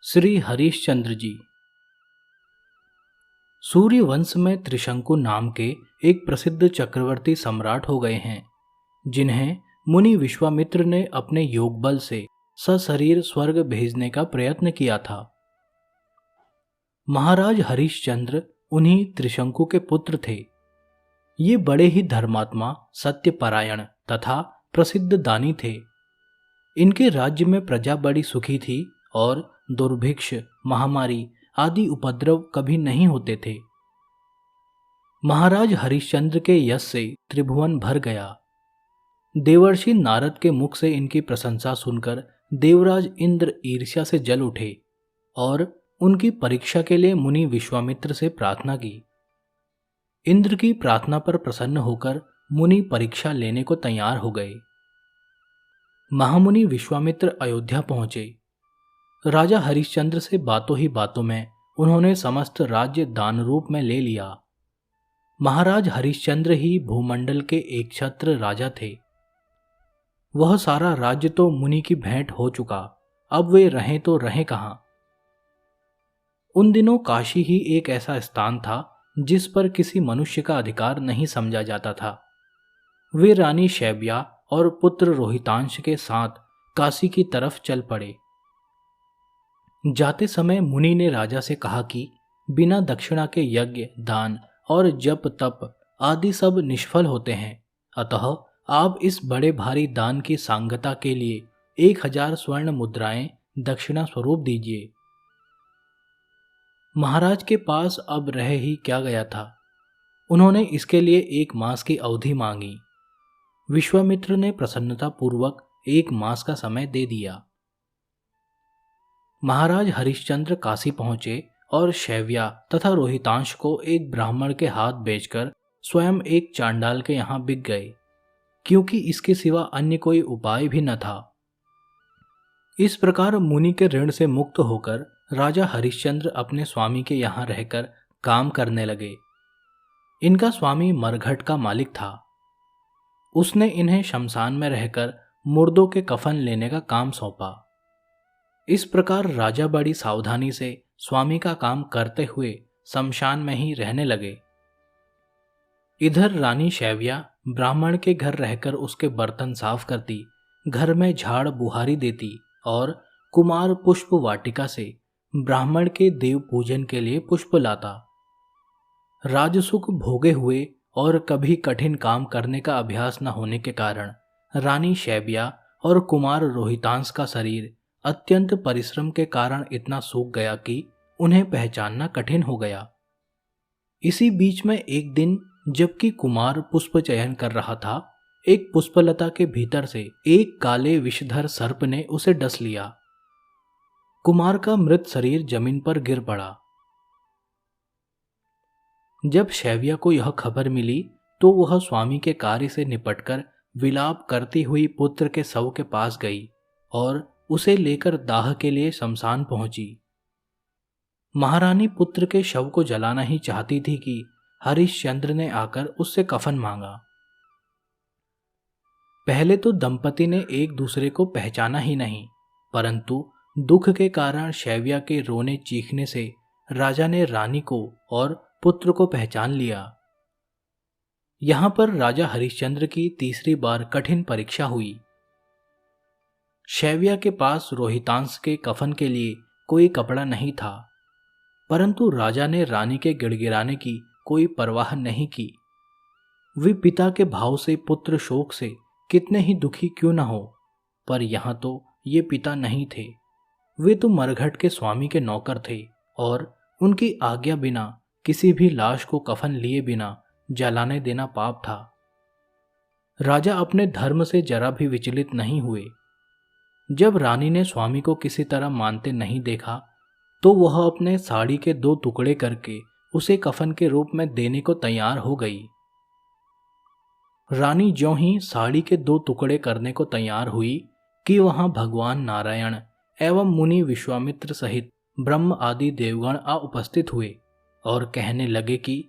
श्री हरिश्चंद्र जी। सूर्य वंश में त्रिशंकु नाम के एक प्रसिद्ध चक्रवर्ती सम्राट हो गए हैं, जिन्हें मुनि विश्वामित्र ने अपने योग बल से सशरीर स्वर्ग भेजने का प्रयत्न किया था। महाराज हरिश्चंद्र उन्हीं त्रिशंकु के पुत्र थे। ये बड़े ही धर्मात्मा, सत्यपरायण तथा प्रसिद्ध दानी थे। इनके राज्य में प्रजा बड़ी सुखी थी और दुर्भिक्ष, महामारी आदि उपद्रव कभी नहीं होते थे। महाराज हरिश्चंद्र के यश से त्रिभुवन भर गया। देवर्षि नारद के मुख से इनकी प्रशंसा सुनकर देवराज इंद्र ईर्ष्या से जल उठे और उनकी परीक्षा के लिए मुनि विश्वामित्र से प्रार्थना की। इंद्र की प्रार्थना पर प्रसन्न होकर मुनि परीक्षा लेने को तैयार हो गए। महामुनि विश्वामित्र अयोध्या पहुंचे। राजा हरिश्चंद्र से बातों ही बातों में उन्होंने समस्त राज्य दान रूप में ले लिया। महाराज हरिश्चंद्र ही भूमंडल के एक छत्र राजा थे। वह सारा राज्य तो मुनि की भेंट हो चुका, अब वे रहें तो रहें कहां। उन दिनों काशी ही एक ऐसा स्थान था जिस पर किसी मनुष्य का अधिकार नहीं समझा जाता था। वे रानी शैब्या और पुत्र रोहितांश के साथ काशी की तरफ चल पड़े। जाते समय मुनि ने राजा से कहा कि बिना दक्षिणा के यज्ञ, दान और जप तप आदि सब निष्फल होते हैं, अतः आप इस बड़े भारी दान की सांगता के लिए 1000 स्वर्ण मुद्राएं दक्षिणा स्वरूप दीजिए। महाराज के पास अब रह ही क्या गया था। उन्होंने इसके लिए 1 मास की अवधि मांगी। विश्वामित्र ने प्रसन्नता पूर्वक 1 मास का समय दे दिया। महाराज हरिश्चंद्र काशी पहुंचे और शैव्या तथा रोहितांश को एक ब्राह्मण के हाथ बेचकर स्वयं एक चांडाल के यहां बिक गए, क्योंकि इसके सिवा अन्य कोई उपाय भी न था। इस प्रकार मुनि के ऋण से मुक्त होकर राजा हरिश्चंद्र अपने स्वामी के यहां रहकर काम करने लगे। इनका स्वामी मरघट का मालिक था। उसने इन्हें शमशान में रहकर मुर्दों के कफन लेने का काम सौंपा। इस प्रकार राजा बड़ी सावधानी से स्वामी का काम करते हुए शमशान में ही रहने लगे। इधर रानी शैव्या ब्राह्मण के घर रहकर उसके बर्तन साफ करती, घर में झाड़ बुहारी देती और कुमार पुष्प वाटिका से ब्राह्मण के देव पूजन के लिए पुष्प लाता। राजसुख भोगे हुए और कभी कठिन काम करने का अभ्यास न होने के कारण रानी शैब्या और कुमार रोहितांश का शरीर अत्यंत परिश्रम के कारण इतना सूख गया कि उन्हें पहचानना कठिन हो गया। इसी बीच में एक दिन जबकि कुमार पुष्प चयन कर रहा था, एक पुष्पलता के भीतर से एक काले विषधर सर्प ने उसे डस लिया। कुमार का मृत शरीर जमीन पर गिर पड़ा। जब शैव्या को यह खबर मिली तो वह स्वामी के कार्य से निपटकर विलाप करती हुई पुत्र के शव के पास गई और उसे लेकर दाह के लिए शमशान पहुंची। महारानी पुत्र के शव को जलाना ही चाहती थी कि हरिश्चंद्र ने आकर उससे कफन मांगा। पहले तो दंपति ने एक दूसरे को पहचाना ही नहीं, परंतु दुख के कारण शैव्या के रोने चीखने से राजा ने रानी को और पुत्र को पहचान लिया। यहां पर राजा हरिश्चंद्र की तीसरी बार कठिन परीक्षा हुई। शैव्या के पास रोहितांश के कफन के लिए कोई कपड़ा नहीं था, परंतु राजा ने रानी के गिड़गिड़ाने की कोई परवाह नहीं की। वे पिता के भाव से, पुत्र शोक से कितने ही दुखी क्यों न हो, पर यहाँ तो ये पिता नहीं थे। वे तो मरघट के स्वामी के नौकर थे और उनकी आज्ञा बिना किसी भी लाश को कफन लिए बिना जलाने देना पाप था। राजा अपने धर्म से जरा भी विचलित नहीं हुए। जब रानी ने स्वामी को किसी तरह मानते नहीं देखा तो वह अपने साड़ी के 2 टुकड़े करके उसे कफन के रूप में देने को तैयार हो गई। रानी ज्यों ही साड़ी के 2 टुकड़े करने को तैयार हुई कि वहां भगवान नारायण एवं मुनि विश्वामित्र सहित ब्रह्म आदि देवगण आ उपस्थित हुए और कहने लगे कि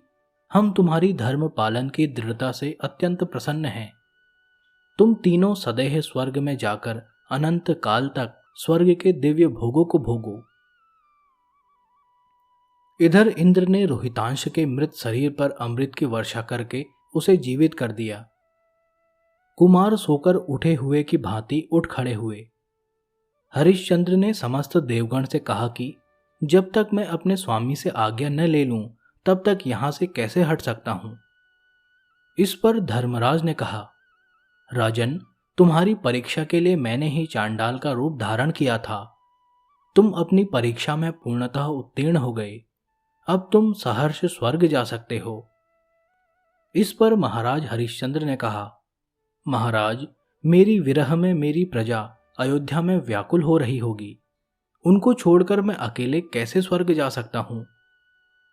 हम तुम्हारी धर्म पालन की दृढ़ता से अत्यंत प्रसन्न हैं। तुम तीनों सदैव स्वर्ग में जाकर अनंत काल तक स्वर्ग के दिव्य भोगों को भोगो। इधर इंद्र ने रोहितांश के मृत शरीर पर अमृत की वर्षा करके उसे जीवित कर दिया। कुमार सोकर उठे हुए की भांति उठ खड़े हुए। हरिश्चंद्र ने समस्त देवगण से कहा कि जब तक मैं अपने स्वामी से आज्ञा न ले लूं तब तक यहां से कैसे हट सकता हूं। इस पर धर्मराज ने कहा, राजन, तुम्हारी परीक्षा के लिए मैंने ही चांडाल का रूप धारण किया था। तुम अपनी परीक्षा में पूर्णतः उत्तीर्ण हो गए। अब तुम सहर्ष स्वर्ग जा सकते हो। इस पर महाराज हरिश्चंद्र ने कहा, महाराज, मेरी विरह में मेरी प्रजा अयोध्या में व्याकुल हो रही होगी। उनको छोड़कर मैं अकेले कैसे स्वर्ग जा सकता हूं?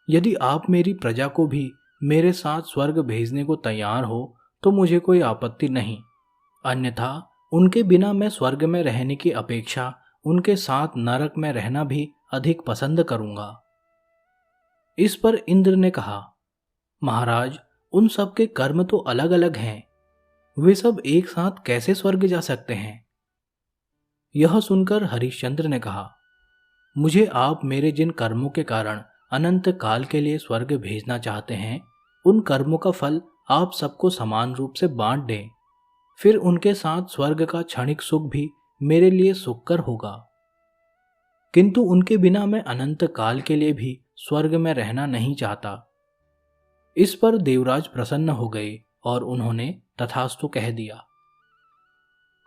यदि आप मेरी प्रजा को भी मेरे साथ स्वर्ग भेजने को तैयार हो तो मुझे कोई आपत्ति नहीं, अन्यथा उनके बिना मैं स्वर्ग में रहने की अपेक्षा उनके साथ नरक में रहना भी अधिक पसंद करूंगा। इस पर इंद्र ने कहा, महाराज, उन सब के कर्म तो अलग अलग हैं, वे सब एक साथ कैसे स्वर्ग जा सकते हैं? यह सुनकर हरिश्चंद्र ने कहा, मुझे आप मेरे जिन कर्मों के कारण अनंत काल के लिए स्वर्ग भेजना चाहते हैं, उन कर्मों का फल आप सबको समान रूप से बांट दें, फिर उनके साथ स्वर्ग का क्षणिक सुख भी मेरे लिए सुखकर होगा। किंतु उनके बिना मैं अनंत काल के लिए भी स्वर्ग में रहना नहीं चाहता। इस पर देवराज प्रसन्न हो गए और उन्होंने तथास्तु कह दिया।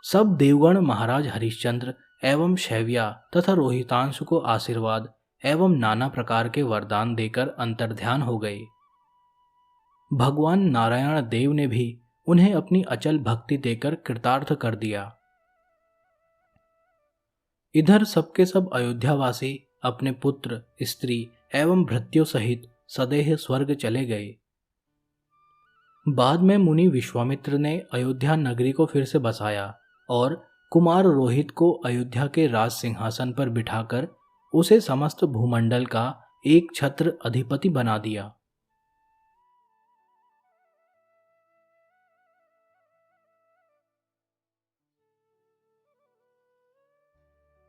सब देवगण महाराज हरिश्चंद्र एवं शैव्या तथा रोहितांश को आशीर्वाद एवं नाना प्रकार के वरदान देकर अंतर्ध्यान हो गए। भगवान नारायण देव ने भी उन्हें अपनी अचल भक्ति देकर कृतार्थ कर दिया। इधर सबके सब अयोध्यावासी अपने पुत्र, स्त्री एवं भृत्यों सहित सदेह स्वर्ग चले गए। बाद में मुनि विश्वामित्र ने अयोध्या नगरी को फिर से बसाया और कुमार रोहित को अयोध्या के राज सिंहासन पर बिठाकर उसे समस्त भूमंडल का एक छत्र अधिपति बना दिया।